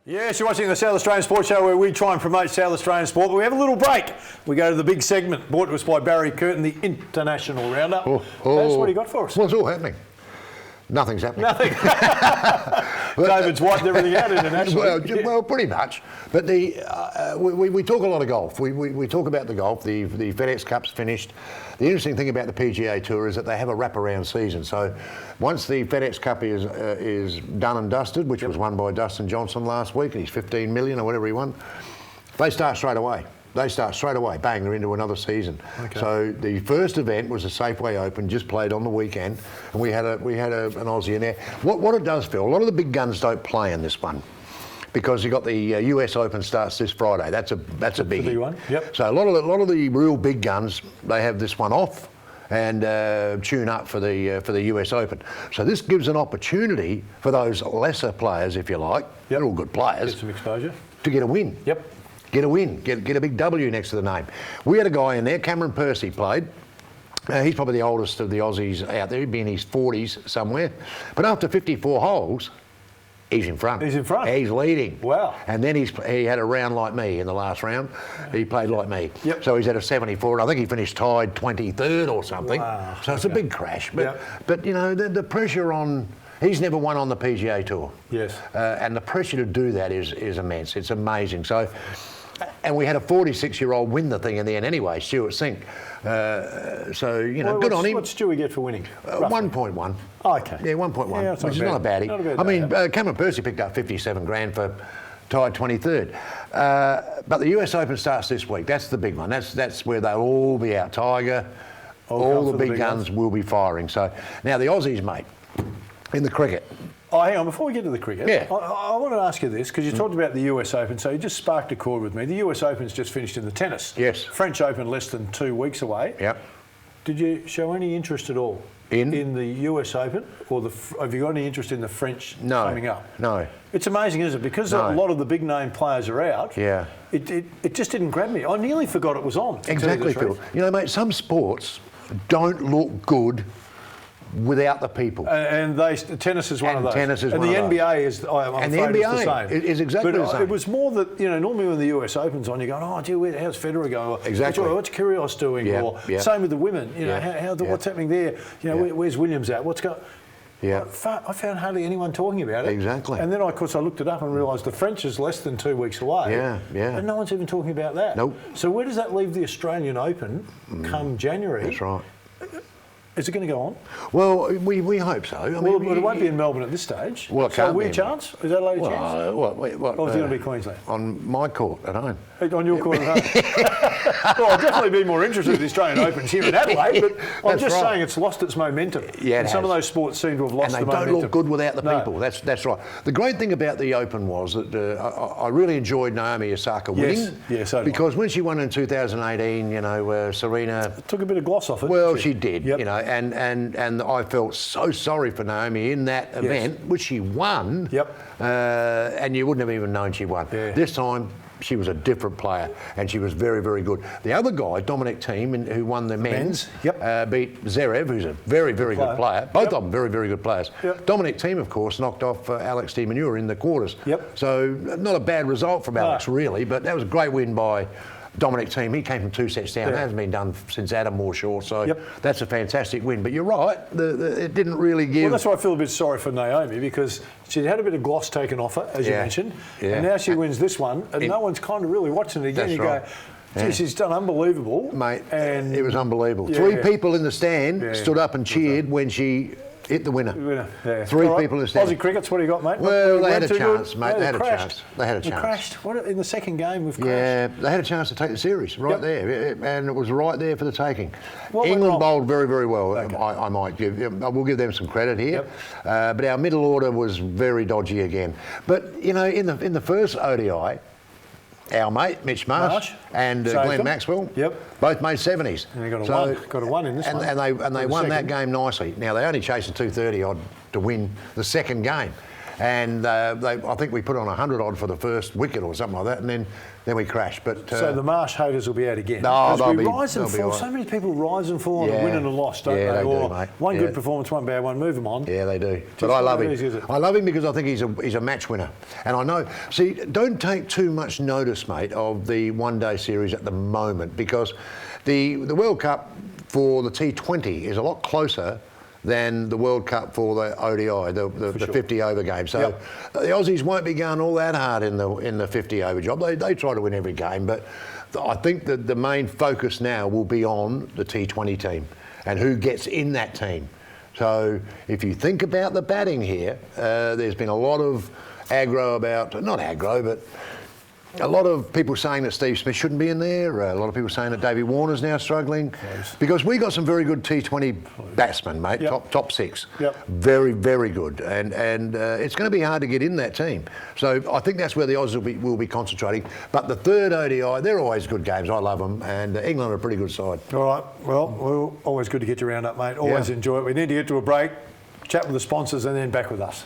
Yes, you're watching the South Australian Sports Show where we try and promote South Australian sport, but we have a little break. We go to the big segment brought to us by Barry Curtin, the International Roundup. That's what do you got for us? What's all happening? Nothing's happening. Nothing. David's wiped everything out internationally. Well, pretty much. But we talk a lot of golf. We talk about the golf. The FedEx Cup's finished. The interesting thing about the PGA Tour is that they have a wraparound season. So once the FedEx Cup is done and dusted, which was won by Dustin Johnson last week, and he's 15 million or whatever he won, they start straight away. Bang, they're into another season. Okay. So the first event was the Safeway Open, just played on the weekend, and we had an Aussie in there. What it does, Phil, a lot of the big guns don't play in this one, because you got the US Open starts this Friday. That's a biggie. The big one. Yep. So a lot of the real big guns, they have this one off and tune up for the US Open. So this gives an opportunity for those lesser players, if you like, they're all good players, get some exposure, to get a win. Yep. Get a win, get a big W next to the name. We had a guy in there, Cameron Percy played. He's probably the oldest of the Aussies out there. He'd be in his 40s somewhere. But after 54 holes, he's in front. He's in front? He's leading. Wow. And then he had a round like me in the last round. He played like me. Yep. So he's at a 74. I think he finished tied 23rd or something. Wow. So it's a big crash. But you know, the pressure on... He's never won on the PGA Tour. Yes. And the pressure to do that is immense. It's amazing. So... And we had a 46-year-old win the thing in the end anyway, Stuart Sink. So, you know, good on him. What's Stewie get for winning? 1.1. Oh, okay. Yeah, 1.1, yeah, which is not a baddie. I mean, Cameron Percy picked up 57 grand for tied 23rd. But the US Open starts this week. That's the big one. That's where they'll all be out. Tiger, all the big guns will be firing. So now the Aussies, mate, in the cricket. Oh, hang on, before we get to the cricket, yeah. I want to ask you this, because you talked about the US Open, so you just sparked a chord with me. The US Open's just finished in the tennis. Yes. French Open less than 2 weeks away. Yep. Did you show any interest at all in the US Open, or have you got any interest in the French coming up? No. It's amazing, isn't it? Because a lot of the big name players are out. Yeah. It just didn't grab me. I nearly forgot it was on. Exactly, Phil. You know, mate, some sports don't look good without the people. And tennis is one of those. Tennis is and one the of NBA is, I'm and afraid, the NBA is the same. Is exactly the same. It was more that, you know, normally when the US Open's on, you're going, oh, gee, how's Federer going? Or, exactly. What's Kyrgios doing? Or same with the women. You know, what's happening there? You know, where's Williams at? What's going? Yeah. I found hardly anyone talking about it. Exactly. And then, of course, I looked it up and realised the French is less than 2 weeks away. Yeah. And no one's even talking about that. Nope. So where does that leave the Australian Open come January? That's right. Is it going to go on? Well, we hope so. I mean, it won't be in Melbourne at this stage. Well, it so can't be. A chance? Is that a lady chance? What? Or is it going to be Queensland? On my court at home. On your court at home? Well, I'll definitely be more interested in the Australian Opens here in Adelaide, but I'm just saying it's lost its momentum. Yeah, and some of those sports seem to have lost the momentum. And they don't look good without the people. That's right. The great thing about the Open was that I really enjoyed Naomi Osaka winning. Yes, so because when she won in 2018, you know, Serena... It took a bit of gloss off it. Well, she did, you know, and I felt so sorry for Naomi in that event, which she won, and you wouldn't have even known she won. Yeah. This time, she was a different player, and she was very, very good. The other guy, Dominic Thiem, who won the men's, beat Zverev, who's a very, very good player. Both of them very, very good players. Dominic Thiem, of course, knocked off Alex de Minaur in the quarters. So not a bad result from Alex, really, but that was a great win by Dominic Thiem. He came from 2 sets down. That hasn't been done since Adam Moorshaw, so that's a fantastic win. But you're right, it didn't really give... Well, that's why I feel a bit sorry for Naomi, because she'd had a bit of gloss taken off her, as you mentioned, and now she wins this one, and no one's kind of really watching it again. You go, gee, she's done unbelievable. Mate, and it was unbelievable. 3 people in the stand stood up and cheered when she hit the winner. Three people in the stand. Aussie Crickets, what do you got, mate? Well, they had a chance, mate. They had a chance. They had a chance. They crashed. What, in the second game, we've crashed. Yeah, they had a chance to take the series right there, and it was right there for the taking. England bowled very, very well. I might give. We'll give them some credit here, but our middle order was very dodgy again. But you know, in the first ODI, our mate Mitch Marsh and Glenn Maxwell both made 70s. And they got a one in this one. And they won that game nicely. Now they only chased a 230 odd to win the second game. and I think we put on 100 odd for the first wicket or something like that, and then we crashed. But so the Marsh haters will be out again. No, they'll be rise and fall. Right. So many people rise and fall on a win and a loss, don't they? They or do, mate. One good performance, one bad one, move them on. Yeah, they do. But I love him. I love him because I think he's a match winner. And I know, see, don't take too much notice, mate, of the one-day series at the moment, because the World Cup for the T20 is a lot closer than the World Cup for the ODI, the 50 over game. So the Aussies won't be going all that hard in the 50 over job. They try to win every game, but I think that the main focus now will be on the T20 team and who gets in that team. So if you think about the batting here, there's been a lot of aggro about, not aggro, but a lot of people saying that Steve Smith shouldn't be in there. A lot of people saying that Davey Warner's now struggling. Because we got some very good T20 batsmen, mate, top six. Very, very good. And it's going to be hard to get in that team. So I think that's where the Aussies will be concentrating. But the third ODI, they're always good games. I love them. And England are a pretty good side. All right. Well, always good to get you round up, mate. Always enjoy it. We need to get to a break, chat with the sponsors, and then back with us.